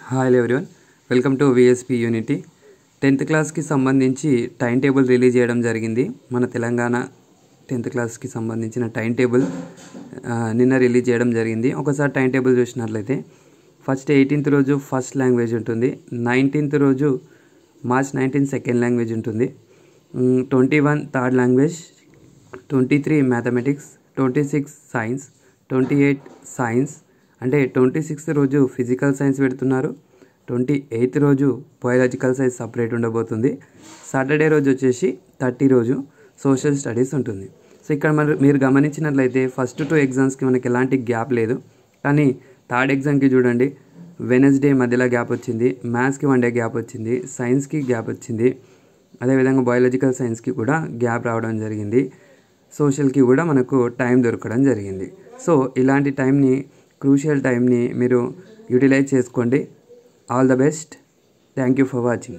Hi everyone, welcome to VSP unity. 10th క్లాస్కి సంబంధించి time table release చేయడం జరిగింది. మన తెలంగాణ 10th క్లాస్కి సంబంధించిన టైం టేబుల్ నిన్న రిలీజ్ చేయడం జరిగింది. ఒకసారి టైం టేబుల్ చూసినట్లయితే ఫస్ట్ 18th రోజు ఫస్ట్ లాంగ్వేజ్ ఉంటుంది, 19th రోజు మార్చ్ 19 సెకండ్ లాంగ్వేజ్ ఉంటుంది, 21 third language, 23 mathematics, 26 science, 28 science. అంటే 26th రోజు ఫిజికల్ సైన్స్ పెడుతున్నారు, 28th రోజు బయాలజికల్ సైన్స్ సపరేట్ ఉండబోతుంది. సాటర్డే రోజు వచ్చేసి 30 రోజు సోషల్ స్టడీస్ ఉంటుంది. సో ఇక్కడ మీరు గమనించినట్లయితే ఫస్ట్ 2 ఎగ్జామ్స్కి మనకి ఎలాంటి గ్యాప్ లేదు, కానీ థర్డ్ ఎగ్జామ్కి చూడండి వెనస్డే మధ్యలో గ్యాప్ వచ్చింది, మ్యాథ్స్కి 1 డే గ్యాప్ వచ్చింది, సైన్స్కి గ్యాప్ వచ్చింది, అదేవిధంగా బయాలజికల్ సైన్స్కి కూడా గ్యాప్ రావడం జరిగింది, సోషల్కి కూడా మనకు టైం దొరకడం జరిగింది. సో ఇలాంటి టైంని, క్రూషియల్ టైంని మీరు యూటిలైజ్ చేసుకోండి. All the best. Thank you for watching.